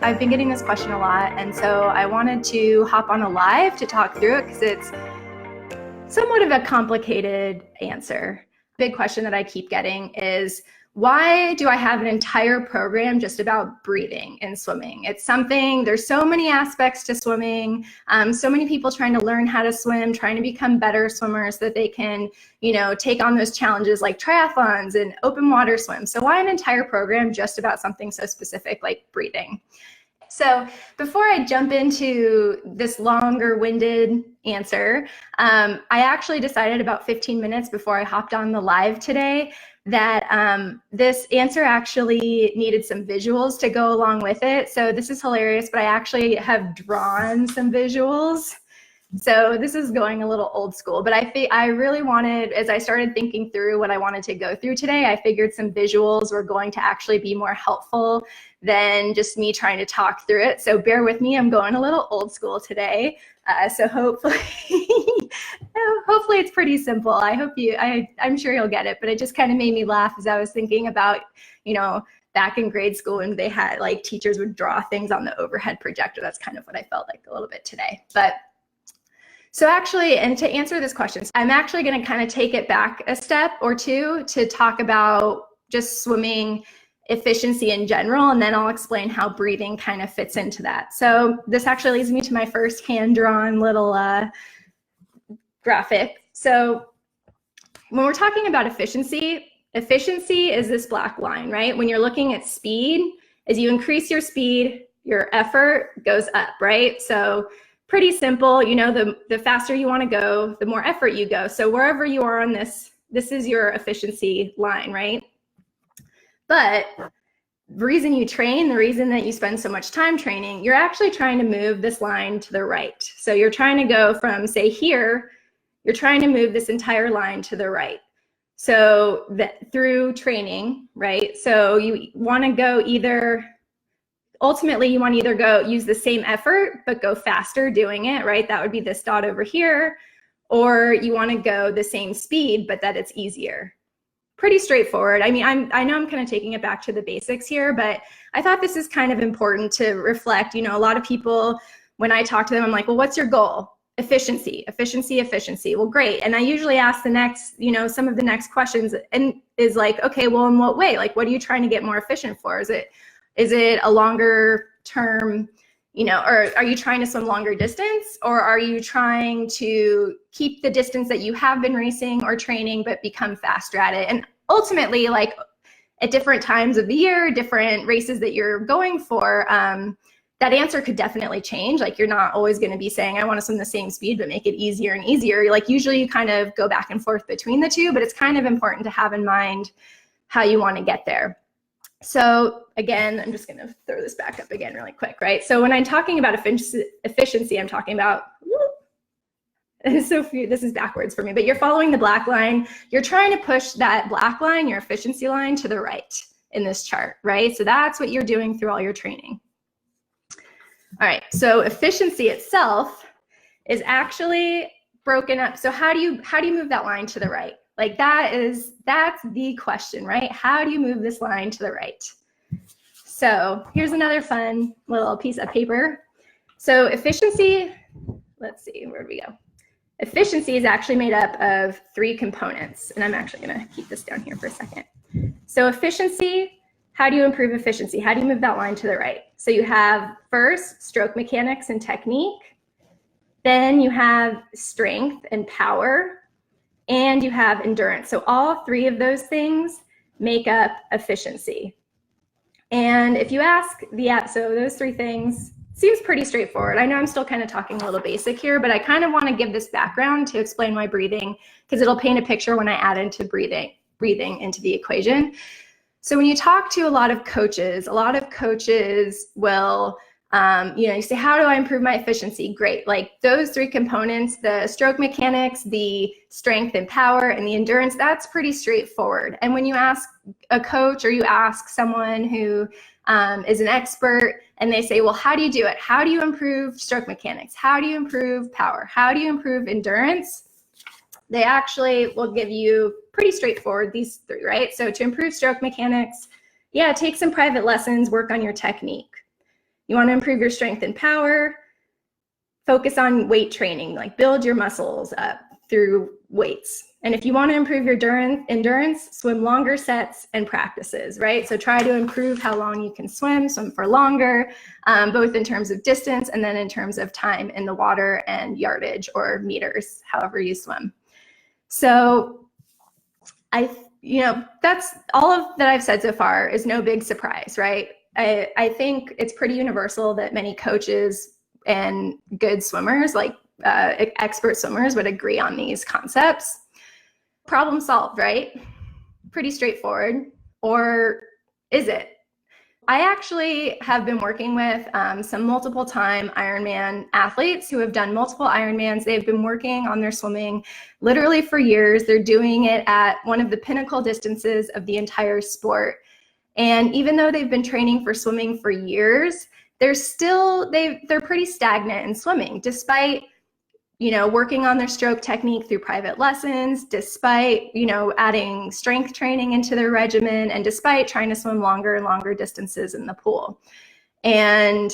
I've been getting this question a lot, and so I wanted to hop on a live to talk through it because it's somewhat of a complicated answer. Big question that I keep getting is, why do I have an entire program just about breathing and swimming? It's something, there's so many aspects to swimming, so many people trying to learn how to swim, trying to become better swimmers so that they can, take on those challenges like triathlons and open water swims. So why an entire program just about something so specific like breathing? So before I jump into this longer-winded answer, I actually decided about 15 minutes before I hopped on the live today that this answer actually needed some visuals to go along with it. So this is hilarious, but I actually have drawn some visuals. So this is going a little old school, but I really wanted, as I started thinking through what I wanted to go through today, I figured some visuals were going to actually be more helpful than just me trying to talk through it. So bear with me, I'm going a little old school today. So hopefully, hopefully it's pretty simple. I'm sure you'll get it, but it just kind of made me laugh as I was thinking about, back in grade school when they had like teachers would draw things on the overhead projector. That's kind of what I felt like a little bit today. But so actually, and to answer this question, I'm actually going to kind of take it back a step or two to talk about just swimming efficiency in general, and then I'll explain how breathing kind of fits into that. So this actually leads me to my first hand-drawn little graphic. So when we're talking about efficiency is this black line, right? When you're looking at speed, as you increase your speed, your effort goes up, right? So pretty simple, the faster you want to go, the more effort you go. So wherever you are on this is your efficiency line, right? But the reason you train, the reason that you spend so much time training, you're actually trying to move this line to the right. So you're trying to go from, say, here, you're trying to move this entire line to the right. So that through training, right? So you want to go ultimately, you want to either go use the same effort, but go faster doing it, right? That would be this dot over here. Or you want to go the same speed, but that it's easier. Pretty straightforward. I mean, I know I'm kind of taking it back to the basics here, but I thought this is kind of important to reflect. A lot of people, when I talk to them, I'm like, well, what's your goal? Efficiency, efficiency, efficiency. Well, great. And I usually ask the next, some of the next questions and is like, okay, well, in what way? Like, what are you trying to get more efficient for? Is it a longer term, or are you trying to swim longer distance, or are you trying to keep the distance that you have been racing or training but become faster at it? And ultimately, like at different times of the year, different races that you're going for, that answer could definitely change. Like, you're not always going to be saying, I want to swim the same speed but make it easier and easier. Like, usually you kind of go back and forth between the two, but it's kind of important to have in mind how you want to get there. So again, I'm just going to throw this back up again really quick, right? So when I'm talking about efficiency, I'm talking about, so this is backwards for me, but you're following the black line. You're trying to push that black line, your efficiency line, to the right in this chart, right? So that's what you're doing through all your training. All right, so efficiency itself is actually broken up. So how do you move that line to the right? Like that's the question, right? How do you move this line to the right? So here's another fun little piece of paper. So efficiency, let's see, where do we go? Efficiency is actually made up of 3 components, and I'm actually gonna keep this down here for a second. So efficiency, how do you improve efficiency? How do you move that line to the right? So you have first stroke mechanics and technique, then you have strength and power, and you have endurance. So all 3 of those things make up efficiency. And if you ask so those 3 things, seems pretty straightforward. I know I'm still kind of talking a little basic here, but I kind of want to give this background to explain why breathing, because it'll paint a picture when I add into breathing into the equation. So when you talk to a lot of coaches will, you say, how do I improve my efficiency? Great. Like those 3 components, the stroke mechanics, the strength and power, and the endurance, that's pretty straightforward. And when you ask a coach or you ask someone who is an expert and they say, well, how do you do it? How do you improve stroke mechanics? How do you improve power? How do you improve endurance? they actually will give you pretty straightforward, these 3, right? So to improve stroke mechanics, yeah, take some private lessons, work on your technique. You want to improve your strength and power, focus on weight training, like build your muscles up through weights. And if you want to improve your endurance, swim longer sets and practices, right? So try to improve how long you can swim for longer, both in terms of distance and then in terms of time in the water and yardage or meters, however you swim. So that's all of that I've said so far is no big surprise, right? I think it's pretty universal that many coaches and good swimmers, like expert swimmers, would agree on these concepts. Problem solved, right? Pretty straightforward. Or is it? I actually have been working with some multiple time Ironman athletes who have done multiple Ironmans. They've been working on their swimming literally for years. They're doing it at one of the pinnacle distances of the entire sport. And even though they've been training for swimming for years, they're pretty stagnant in swimming, despite working on their stroke technique through private lessons, despite, adding strength training into their regimen, and despite trying to swim longer and longer distances in the pool. And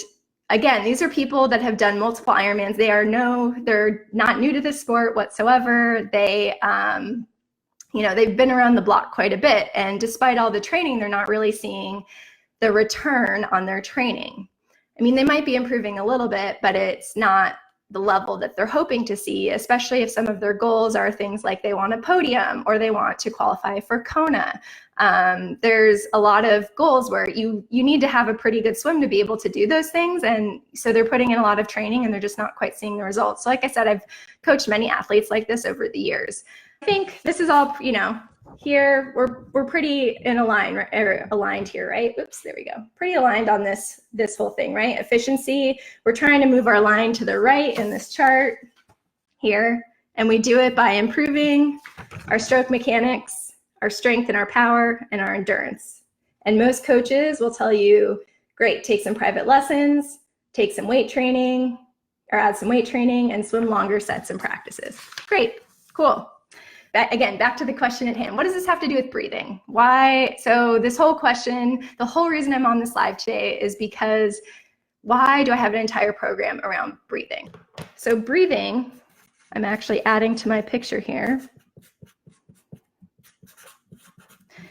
again, these are people that have done multiple Ironmans. They're not new to this sport whatsoever. They've been around the block quite a bit. And despite all the training, they're not really seeing the return on their training. I mean, they might be improving a little bit, but it's not the level that they're hoping to see, especially if some of their goals are things like they want a podium or they want to qualify for Kona. There's a lot of goals where you need to have a pretty good swim to be able to do those things. And so they're putting in a lot of training and they're just not quite seeing the results. So like I said, I've coached many athletes like this over the years. I think this is all, here we're pretty aligned here, right? Oops, there we go. Pretty aligned on this whole thing, right? Efficiency, we're trying to move our line to the right in this chart here, and we do it by improving our stroke mechanics, our strength and our power, and our endurance. And most coaches will tell you, great, take some private lessons, take some weight training, or add some weight training, and swim longer sets and practices. Great, cool. Again, back to the question at hand. What does this have to do with breathing? Why? So this whole question, the whole reason I'm on this live today is because why do I have an entire program around breathing? So breathing, I'm actually adding to my picture here.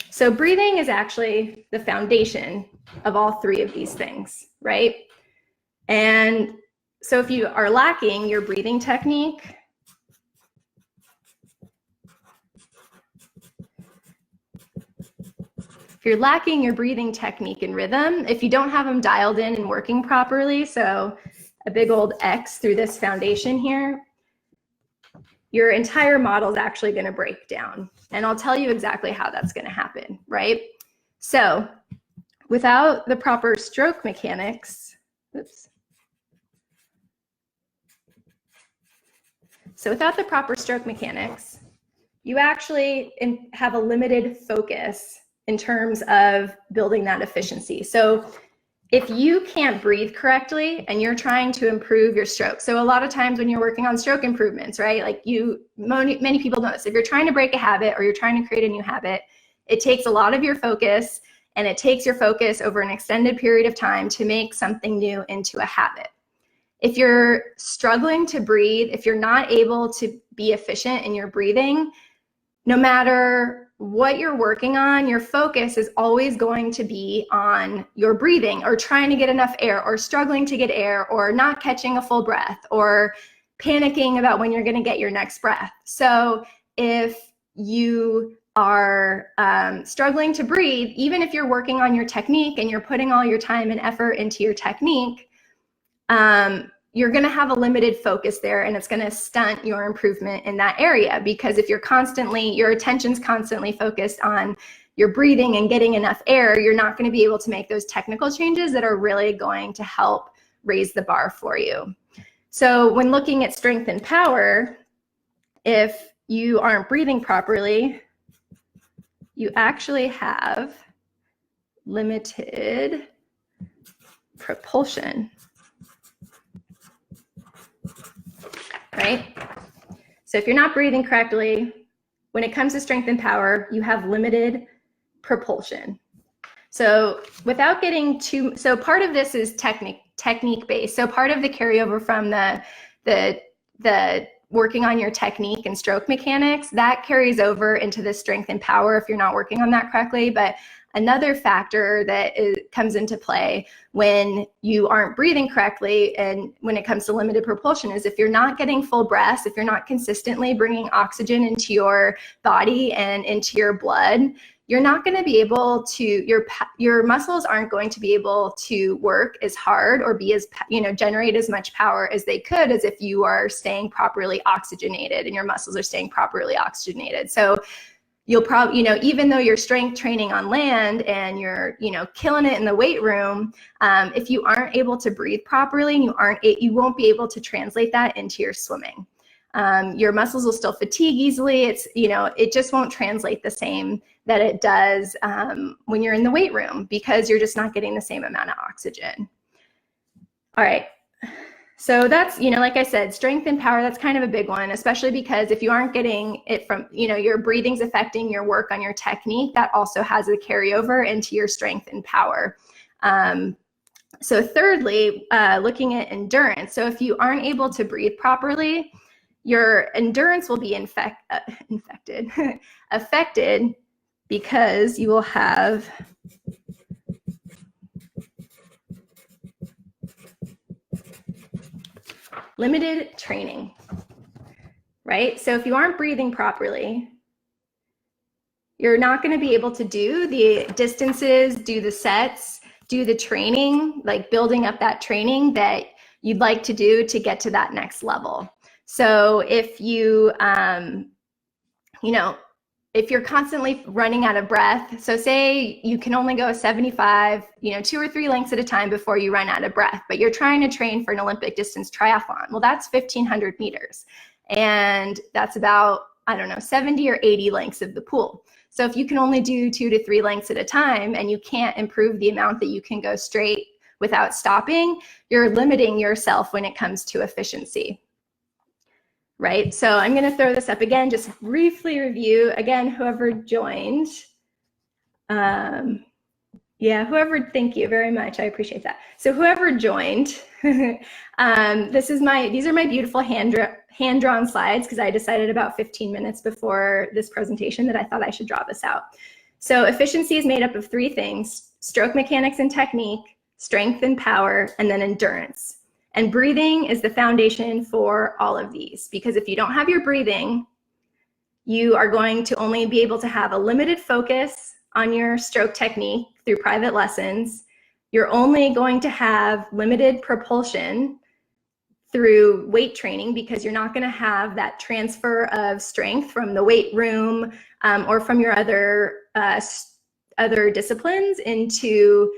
So breathing is actually the foundation of all 3 of these things, right? And so if you are lacking your breathing technique, if you're lacking your breathing technique and rhythm, if you don't have them dialed in and working properly, so a big old X through this foundation here, your entire model is actually going to break down. And I'll tell you exactly how that's going to happen, right? So without the proper stroke mechanics, you actually have a limited focus in terms of building that efficiency. So if you can't breathe correctly and you're trying to improve your stroke, so a lot of times when you're working on stroke improvements, right, like many people know this, if you're trying to break a habit or you're trying to create a new habit, it takes a lot of your focus, and it takes your focus over an extended period of time to make something new into a habit. If you're struggling to breathe, if you're not able to be efficient in your breathing, no matter what you're working on, your focus is always going to be on your breathing, or trying to get enough air, or struggling to get air, or not catching a full breath, or panicking about when you're going to get your next breath. So if you are struggling to breathe, even if you're working on your technique and you're putting all your time and effort into your technique, you're going to have a limited focus there, and it's going to stunt your improvement in that area, because if your attention's constantly focused on your breathing and getting enough air, you're not going to be able to make those technical changes that are really going to help raise the bar for you. So when looking at strength and power, if you aren't breathing properly, you actually have limited propulsion. Right? So if you're not breathing correctly, when it comes to strength and power, you have limited propulsion. So without getting too, so part of this is technique based. So part of the carryover from the working on your technique and stroke mechanics, that carries over into the strength and power if you're not working on that correctly. But another factor that comes into play when you aren't breathing correctly and when it comes to limited propulsion is if you're not getting full breaths, if you're not consistently bringing oxygen into your body and into your blood, you're not going to be able to, your muscles aren't going to be able to work as hard or be as, generate as much power as they could as if you are staying properly oxygenated and your muscles are staying properly oxygenated. So you'll probably, even though you're strength training on land and you're, killing it in the weight room, if you aren't able to breathe properly, you won't be able to translate that into your swimming. Your muscles will still fatigue easily. It just won't translate the same that it does when you're in the weight room because you're just not getting the same amount of oxygen. All right. So that's, like I said, strength and power, that's kind of a big one, especially because if you aren't getting it from, your breathing's affecting your work on your technique, that also has a carryover into your strength and power. So thirdly, looking at endurance. So if you aren't able to breathe properly, your endurance will be affected because you will have limited training, right? So if you aren't breathing properly, you're not going to be able to do the distances, do the sets, do the training, like building up that training that you'd like to do to get to that next level. So if you, if you're constantly running out of breath, so say you can only go 75, 2 or 3 lengths at a time before you run out of breath, but you're trying to train for an Olympic distance triathlon. Well, that's 1,500 meters. And that's about, 70 or 80 lengths of the pool. So if you can only do 2 to 3 lengths at a time and you can't improve the amount that you can go straight without stopping, you're limiting yourself when it comes to efficiency. Right, so I'm going to throw this up again, just briefly review again, whoever joined. Thank you very much. I appreciate that. So whoever joined, these are my beautiful hand-drawn slides because I decided about 15 minutes before this presentation that I thought I should draw this out. So efficiency is made up of 3 things: stroke mechanics and technique, strength and power, and then endurance. And breathing is the foundation for all of these, because if you don't have your breathing, you are going to only be able to have a limited focus on your stroke technique through private lessons. You're only going to have limited propulsion through weight training because you're not going to have that transfer of strength from the weight room or from your other disciplines into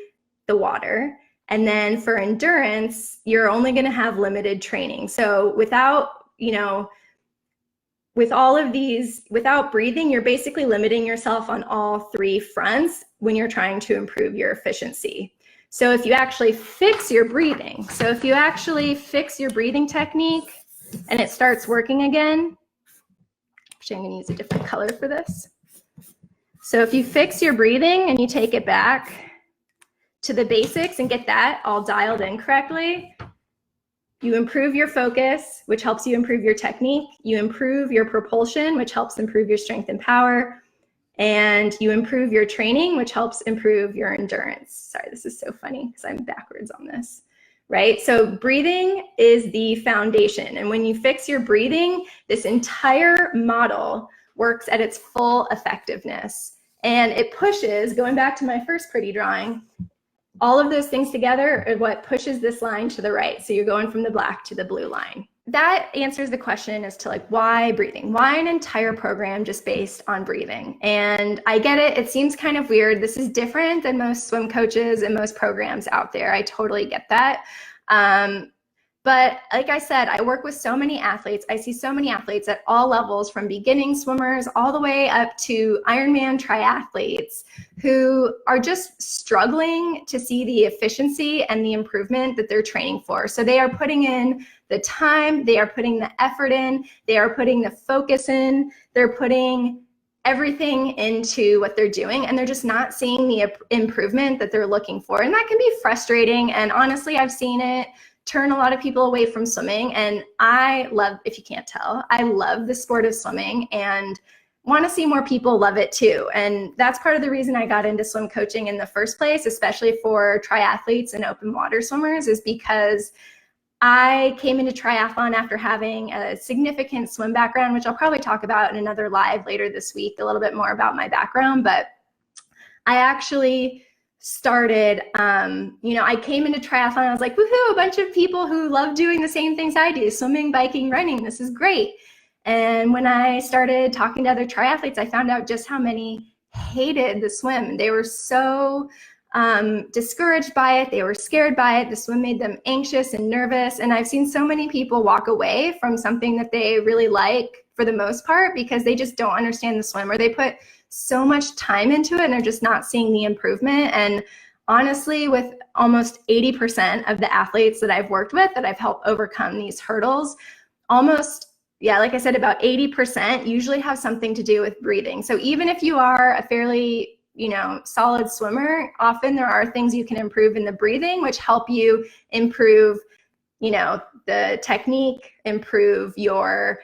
the water. And then for endurance, you're only going to have limited training. So without breathing, you're basically limiting yourself on all 3 fronts when you're trying to improve your efficiency. So if you actually fix your breathing, technique and it starts working again, actually I'm going to use a different color for this. So if you fix your breathing and you take it back to the basics and get that all dialed in correctly, you improve your focus, which helps you improve your technique. You improve your propulsion, which helps improve your strength and power. And you improve your training, which helps improve your endurance. Sorry, this is so funny because I'm backwards on this, right? So breathing is the foundation. And when you fix your breathing, this entire model works at its full effectiveness. And it pushes, going back to my first pretty drawing, all of those things together are what pushes this line to the right. So you're going from the black to the blue line. That answers the question as to why breathing? Why an entire program just based on breathing? And I get it. It seems kind of weird. This is different than most swim coaches and most programs out there. I totally get that. But like I said, I work with so many athletes. I see so many athletes at all levels, from beginning swimmers all the way up to Ironman triathletes, who are just struggling to see the efficiency and the improvement that they're training for. So they are putting in the time, they are putting the effort in, they are putting the focus in, they're putting everything into what they're doing, and they're just not seeing the improvement that they're looking for. And that can be frustrating. And honestly, I've seen it turn a lot of people away from swimming. And I love, if you can't tell, I love the sport of swimming and want to see more people love it too. And that's part of the reason I got into swim coaching in the first place, especially for triathletes and open water swimmers, is because I came into triathlon after having a significant swim background, which I'll probably talk about in another live later this week, a little bit more about my background. But I actually started, I came into triathlon, I was like, woohoo, a bunch of people who love doing the same things I do, swimming, biking, running, this is great. And when I started talking to other triathletes, I found out just how many hated the swim. They were so discouraged by it. They were scared by it. The swim made them anxious and nervous. And I've seen so many people walk away from something that they really like for the most part because they just don't understand the swim, or they put so much time into it and they're just not seeing the improvement. And honestly, with almost 80% of the athletes that I've worked with that I've helped overcome these hurdles, like I said, about 80% usually have something to do with breathing. So even if you are a fairly solid swimmer, often there are things you can improve in the breathing, which help you improve, the technique, improve your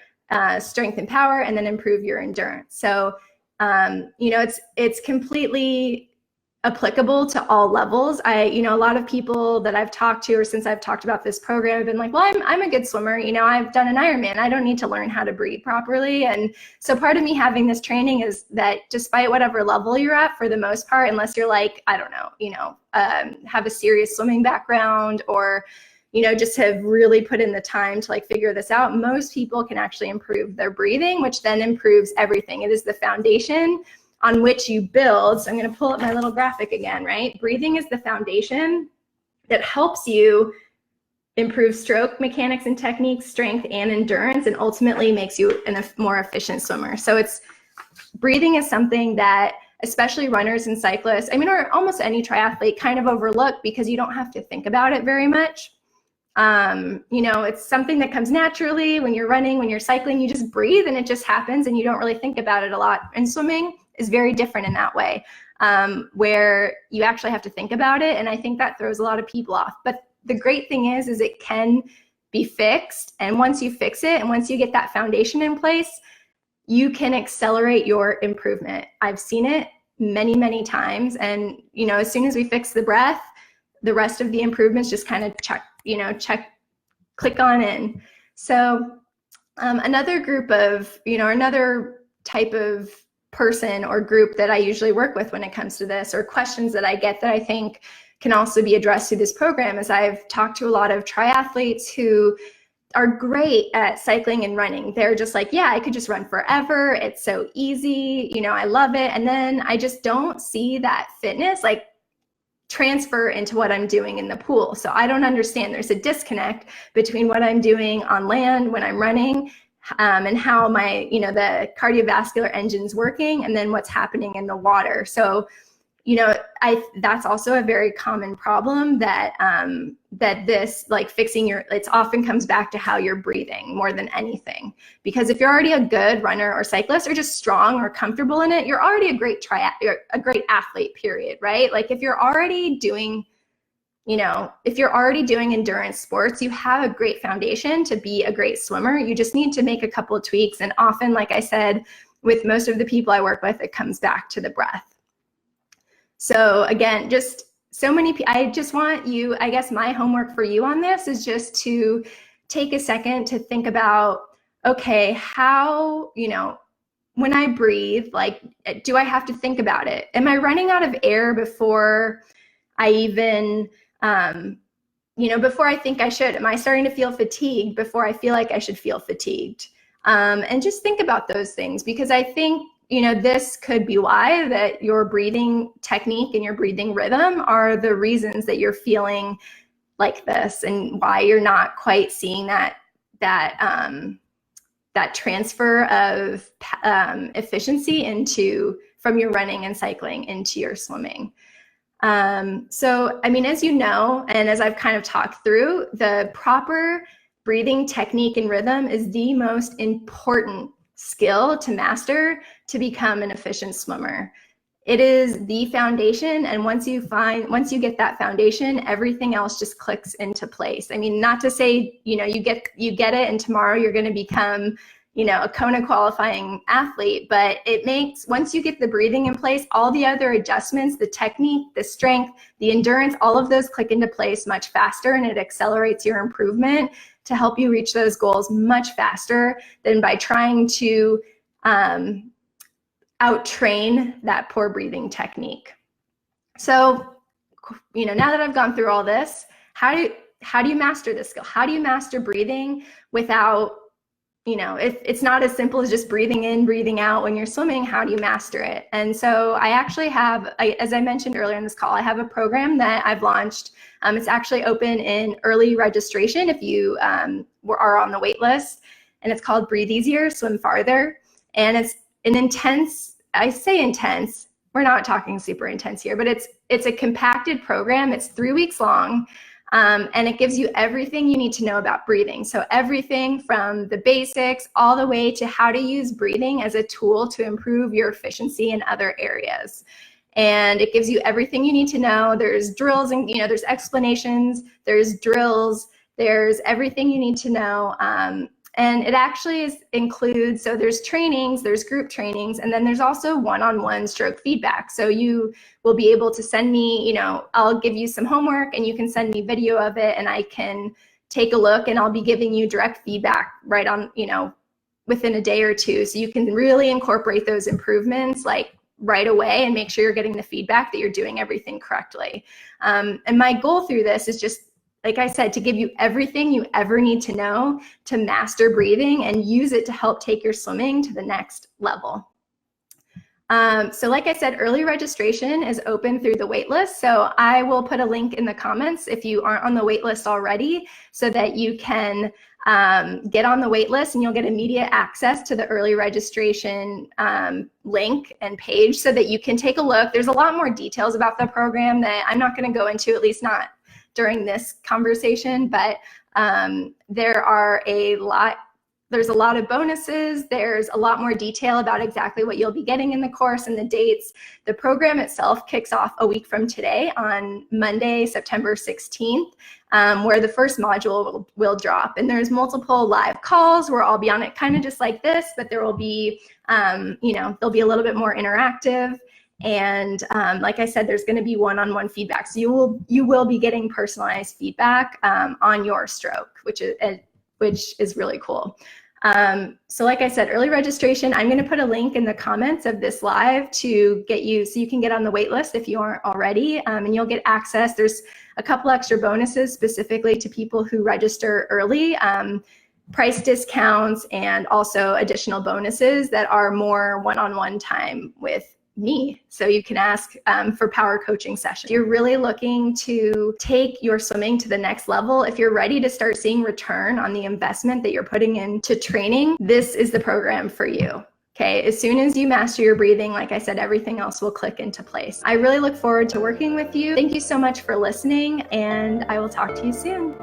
strength and power, and then improve your endurance. So, it's completely applicable to all levels. A lot of people that I've talked to, or since I've talked about this program, have been like, well, I'm a good swimmer. I've done an Ironman. I don't need to learn how to breathe properly. And so part of me having this training is that despite whatever level you're at, for the most part, unless you're like, I don't know, have a serious swimming background, or, just have really put in the time to figure this out, most people can actually improve their breathing, which then improves everything. It is the foundation on which you build. So I'm going to pull up my little graphic again, right? Breathing is the foundation that helps you improve stroke mechanics and techniques, strength and endurance, and ultimately makes you a more efficient swimmer. So breathing is something that especially runners and cyclists, or almost any triathlete, kind of overlook because you don't have to think about it very much. It's something that comes naturally when you're running, when you're cycling, you just breathe and it just happens and you don't really think about it a lot. And swimming is very different in that way, where you actually have to think about it. And I think that throws a lot of people off. But the great thing is it can be fixed. And once you fix it, and once you get that foundation in place, you can accelerate your improvement. I've seen it many, many times. And, as soon as we fix the breath, the rest of the improvements just kind of click on in. So another group of, another type of person or group that I usually work with when it comes to this, or questions that I get that I think can also be addressed through this program, is I've talked to a lot of triathletes who are great at cycling and running. They're just like, yeah, I could just run forever. It's so easy. I love it. And then I just don't see that fitness transfer into what I'm doing in the pool. So I don't understand. There's a disconnect between what I'm doing on land when I'm running, and how my, the cardiovascular engine's working, and then what's happening in the water. So, that's also a very common problem that this fixing it often comes back to how you're breathing more than anything. Because if you're already a good runner or cyclist, or just strong or comfortable in it, you're already a great athlete, period, right? If you're already doing, endurance sports, you have a great foundation to be a great swimmer. You just need to make a couple of tweaks. And often, like I said, with most of the people I work with, it comes back to the breath. So again, just so many people, I just want you, I guess my homework for you on this is just to take a second to think about, okay, how, when I breathe, do I have to think about it? Am I running out of air before I even, before I think I should? Am I starting to feel fatigued before I feel like I should feel fatigued? And just think about those things, because I think, this could be why that your breathing technique and your breathing rhythm are the reasons that you're feeling like this and why you're not quite seeing that transfer of efficiency from your running and cycling into your swimming. So, I mean, as you know, and as I've kind of talked through, the proper breathing technique and rhythm is the most important skill to master to become an efficient swimmer. It is the foundation, and once you get that foundation, everything else just clicks into place. I mean, not to say, you get it and tomorrow you're going to become, a Kona qualifying athlete, but once you get the breathing in place, all the other adjustments, the technique, the strength, the endurance, all of those click into place much faster, and it accelerates your improvement to help you reach those goals much faster than by trying to out-train that poor breathing technique. So, now that I've gone through all this, how do you master this skill? How do you master breathing without, it's not as simple as just breathing in, breathing out when you're swimming. How do you master it? And so I actually have, as I mentioned earlier in this call, I have a program that I've launched. It's actually open in early registration if you are on the wait list, and it's called Breathe Easier, Swim Farther. And it's an intense, I say intense, we're not talking super intense here, but it's a compacted program. It's 3 weeks long. And it gives you everything you need to know about breathing. So everything from the basics all the way to how to use breathing as a tool to improve your efficiency in other areas. And it gives you everything you need to know. There's drills and, there's explanations, there's drills, there's everything you need to know. And it actually includes, so there's trainings, there's group trainings, and then there's also one-on-one stroke feedback. So you will be able to send me, I'll give you some homework and you can send me video of it and I can take a look and I'll be giving you direct feedback right on, within a day or two. So you can really incorporate those improvements like right away and make sure you're getting the feedback that you're doing everything correctly. And my goal through this is just, like I said, to give you everything you ever need to know to master breathing and use it to help take your swimming to the next level. So like I said, early registration is open through the waitlist. So I will put a link in the comments if you aren't on the waitlist already so that you can get on the waitlist and you'll get immediate access to the early registration link and page so that you can take a look. There's a lot more details about the program that I'm not going to go into, at least not during this conversation, but there's a lot of bonuses. There's a lot more detail about exactly what you'll be getting in the course and the dates. The program itself kicks off a week from today on Monday, September 16th, where the first module will drop. And there's multiple live calls where I'll be on it kind of just like this, but there will be, there'll be a little bit more interactive. And like I said, there's going to be one-on-one feedback. So you will be getting personalized feedback on your stroke, which is really cool. So like I said, early registration, I'm going to put a link in the comments of this live to get you, so you can get on the wait list if you aren't already, and you'll get access. There's a couple extra bonuses specifically to people who register early, price discounts, and also additional bonuses that are more one-on-one time with me. So you can ask for power coaching sessions. If you're really looking to take your swimming to the next level, if you're ready to start seeing return on the investment that you're putting into training, this is the program for you. Okay, as soon as you master your breathing, like I said, everything else will click into place. I really look forward to working with you. Thank you so much for listening, and I will talk to you soon.